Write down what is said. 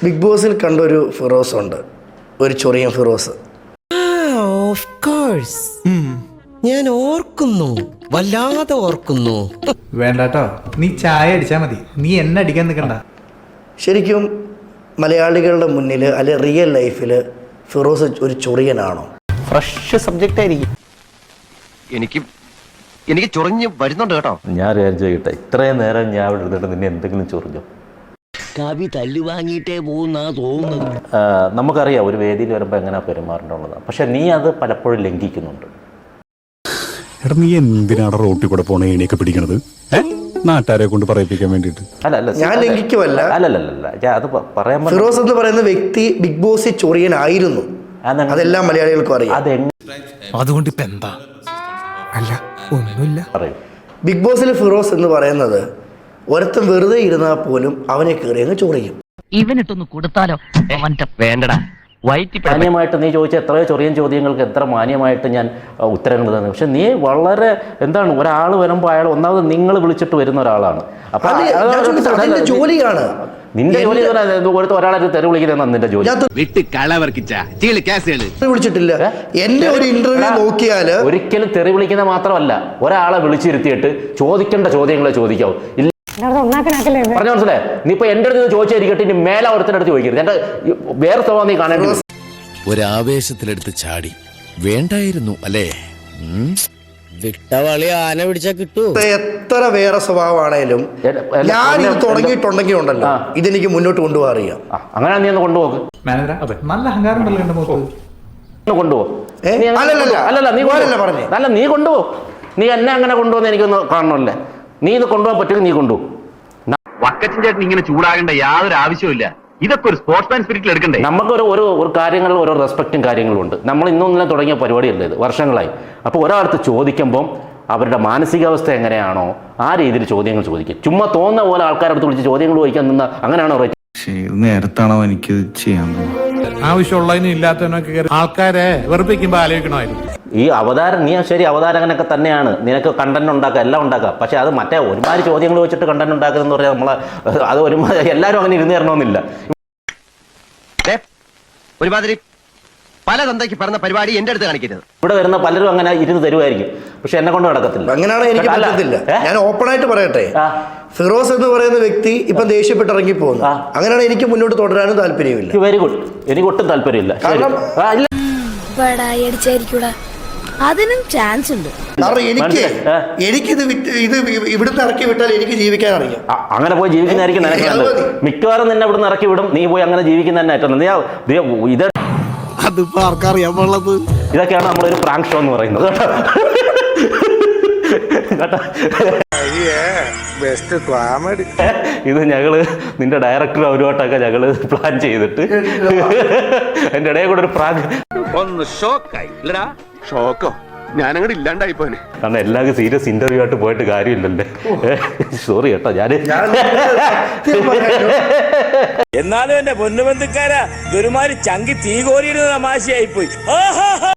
Big ബോസിൽ കണ്ടൊരു ഫിറോസ് ഉണ്ട്, ഒരു ചൊറിയൻ ഫിറോസ്. ഓഫ് കോഴ്സ് ഞാൻ ഓർക്കുന്നു, വല്ലാതെ ഓർക്കുന്നു. വേണ്ടാട്ടോ, നീ ചായ അടിച്ചാ മതി, നീ എന്നെ അടിക്കാൻ നിൽക്കണ്ട. ശരിക്കും മലയാളികളുടെ മുന്നിൽ അല്ലെ റിയൽ ലൈഫിൽ ഫിറോസ് ഒരു ചൊറിയനാണോ? ഫ്രഷ് സബ്ജക്റ്റ് ആയിരിക്കും. എനിക്ക് ചൊറിഞ്ഞ് വരുന്നുണ്ട് കേട്ടോ. ഞാൻ വിചാരിച്ചോട്ടെ, ഇത്രയും നേരം ഞാൻ ഇവിടെ ഇരുന്നിട്ട് നിന്നെ എന്തെങ്കിലും ചൊറിഞ്ഞോ? കവി തല്ലു വാങ്ങിയിട്ടേ പോകുന്നാ തോന്നുന്നത്. നമുക്കറിയാം ഒരു വേദിയിൽ വരുമ്പോൾ എങ്ങനെയാ പെരുമാറേണ്ടതാണ്, പക്ഷെ നീ അത് പലപ്പോഴും ലംഘിക്കുന്നുണ്ട്. എടാ, നീ എന്തിനാണ് റോട്ടിൽ കൂടെ പോണ ഏണിയൊക്കെ പിടിക്കണത്? നാട്ടുകാരെ കൊണ്ട് പറയിപ്പിക്കാൻ വേണ്ടിട്ട്? ഞാൻ ലംഘിക്കുമല്ല. അല്ലല്ല, അത് പറയാൻ ഫിറോസ് എന്ന് പറയുന്ന വ്യക്തി ബിഗ് ബോസിൽ ചൊറിയനായിരുന്നു, അതെല്ലാം മലയാളികൾക്കും അറിയാം. അതുകൊണ്ട് ഇപ്പൊ എന്താ? അല്ല, ഒന്നുമില്ല. ബിഗ് ബോസിൽ ഫിറോസ് എന്ന് പറയുന്നത് ഒരുത്തൻ വെറുതെ ഇരുന്നാൽ പോലും അവനെ കയറി അങ്ങ് ചൊറിയും. ഇവനിട്ടൊന്ന് കൊടുത്താലോ? വേണ്ടടാ, മാന്യമായിട്ട് നീ ചോദിച്ച എത്രയോ ചൊറിയൻ ചോദ്യങ്ങൾക്ക് എത്ര മാന്യമായിട്ട് ഞാൻ ഉത്തരങ്ങൾ തന്നെ. പക്ഷെ നീ വളരെ എന്താണ്, ഒരാൾ വരുമ്പോൾ അയാൾ ഒന്നാമത് നിങ്ങൾ വിളിച്ചിട്ട് വരുന്ന ഒരാളാണ്. അപ്പൊ ജോലിയാണ് നിന്റെ ജോലി. ഒരാളെ തെറി വിളിക്കുന്ന നിന്റെ ജോലി. വിളിച്ചിട്ടില്ല. എന്റെ ഒരു ഇന്റർവ്യൂ നോക്കിയാല് ഒരിക്കലും തെറി വിളിക്കുന്ന മാത്രമല്ല, ഒരാളെ വിളിച്ചിരുത്തിയിട്ട് ചോദിക്കേണ്ട ചോദ്യങ്ങളെ ചോദിക്കാവൂ. പറഞ്ഞു മനസ്സിലായേ? നീ ഇപ്പൊ എന്റെ അടുത്ത് ചോദിച്ചായിരിക്കട്ടെ, ഇനി മേലെ ഒരുത്തിന്റെ അടുത്ത് ചോദിക്കരുത്. എന്റെ വേറെ സ്വഭാവം നീ കാണേണ്ടത്. ഒരാവേശത്തിലെടുത്ത് ചാടി വേണ്ടായിരുന്നു അല്ലേ? വിട്ടവളി ആന പിടിച്ചാ കിട്ടൂ. എത്ര വേറെ സ്വഭാവമാണേലും ഞാൻ ഇത് തുടങ്ങിയിട്ടുണ്ടെങ്കിൽ ഉണ്ടല്ലോ, ഇതെനിക്ക് മുന്നോട്ട് കൊണ്ടുപോകാൻ അറിയാം. അങ്ങനെ നീ ഒന്ന് കൊണ്ടുപോകും. നല്ല അഹങ്കാരം ഉണ്ടല്ലോ എന്റെ മുഖത്ത്. കൊണ്ടുപോകും. അല്ല, നീ കൊണ്ടുപോകും. നീ എന്നെ അങ്ങനെ കൊണ്ടുപോകുന്ന എനിക്കൊന്ന് കാണണമല്ലേ? നീ ഇത് കൊണ്ടുപോകാൻ പറ്റുമെങ്കിൽ നീ കൊണ്ടുപോകും. വക്കച്ചൻ ചേട്ടൻ ഇങ്ങനെ ചൂടാകേണ്ട യാതൊരു ആവശ്യമില്ല. ഇതൊക്കെ ഒരു സ്പോർട്സ്മാൻ സ്പിരിറ്റിൽ എടുക്കണ്ടേ? നമുക്ക് ഒരു കാര്യങ്ങളിൽ ഓരോ റെസ്പെക്റ്റും കാര്യങ്ങളും ഉണ്ട്. നമ്മൾ ഇന്നൊന്നിനെ തുടങ്ങിയ പരിപാടിയല്ലേ ഇത്, വർഷങ്ങളായി. അപ്പോൾ ഒരാളടുത്ത് ചോദിക്കുമ്പം അവരുടെ മാനസികാവസ്ഥ എങ്ങനെയാണോ ആ രീതിയിൽ ചോദ്യങ്ങൾ ചോദിക്കും. ചുമ്മാ തോന്നുന്ന പോലെ ആൾക്കാരുടെ അടുത്ത് വിളിച്ച് ചോദ്യങ്ങൾ ചോദിക്കാൻ നിന്ന അങ്ങനെയാണോ? നേരത്താണോ എനിക്ക് ചെയ്യാൻ ആവശ്യമുള്ളതിനും ഇല്ലാത്തതിനൊക്കെ ആൾക്കാരെ വെറുപ്പിക്കുമ്പോ ആലോചിക്കണമായിരുന്നു. ഈ അവതാരം, നീ ശരി അവതാരകനൊക്കെ തന്നെയാണ്, നിനക്ക് കണ്ടന്റ് ഉണ്ടാക്കുക, എല്ലാം ഉണ്ടാക്കുക. പക്ഷെ അത് മറ്റേ ഒരുമാതിരി ചോദ്യങ്ങൾ വെച്ചിട്ട് കണ്ടന്റ് ഉണ്ടാക്കുക എന്ന് പറഞ്ഞാൽ നമ്മളെ അത് ഒരുമാതിരി എല്ലാവരും അങ്ങനെ ഇരുന്ന് തരണമെന്നില്ല. ഒരുമാതിരി പല തന്തയ്ക്ക് പറഞ്ഞ പരിപാടി എന്റെ അടുത്ത് കാണിക്കരുത്. ഇവിടെ വരുന്ന പലരും അങ്ങനെ ഇരുന്ന് തരുമായിരിക്കും, പക്ഷെ എന്നെ കൊണ്ട് നടക്കത്തില്ല. അങ്ങനെയാണ് എനിക്ക് പറ്റത്തില്ല. ഞാൻ ഓപ്പൺ ആയിട്ട് പറയട്ടെ, ഫിറോസ് എന്ന് പറയുന്ന വ്യക്തി ഇപ്പൊ ദേഷ്യപ്പെട്ട് ഇറങ്ങി പോകുന്നു. അങ്ങനെയാണ് എനിക്ക് മുന്നോട്ട് തുടരാനും താല്പര്യമില്ല. വെരി ഗുഡ്, എനിക്ക് ഒട്ടും താല്പര്യമില്ല. കാരണം അതിനും ചാൻസ് ഉണ്ട്. കാരണം എനിക്കിത് ഇവിടുന്ന് ഇറക്കി വിട്ടാൽ എനിക്ക് ജീവിക്കാൻ അറിയാം. അങ്ങനെ പോയി ജീവിക്കുന്നതായിരിക്കും നിനക്ക് നല്ലത്. മിക്കവാറും നിന്നെ ഇവിടുന്ന് ഇറക്കി വിടും, നീ പോയി അങ്ങനെ ജീവിക്കുന്ന തന്നെ ഏറ്റവും. ഇതൊക്കെയാണ് നമ്മളൊരു പ്രാങ്ക് ഷോ എന്ന് പറയുന്നത്. ഇത് ഞങ്ങള് നിന്റെ ഡയറക്ടർ അവരുമായിട്ടൊക്കെ ഞങ്ങള് പ്ലാൻ ചെയ്തിട്ട് എന്റെ ഇടയിൽ കൂടെ ഒരു പ്രാങ്ക്. ഒന്ന് ഷോക്കായി. ഷോക്കോ? ഞാനങ്ങോട്ട് ഇല്ലാണ്ടായി പോനെ. കാരണം എല്ലാവർക്കും സീരിയസ് ഇന്റർവ്യൂ ആയിട്ട് പോയിട്ട് കാര്യമില്ലല്ലേ. സോറി കേട്ടോ. എന്നാലും എന്റെ പൊന്നുബന്ധുക്കാരാ, ഒരുമാതിരി ചങ്കി തീ കോരിയിരുന്ന തമാശയായി പോയി.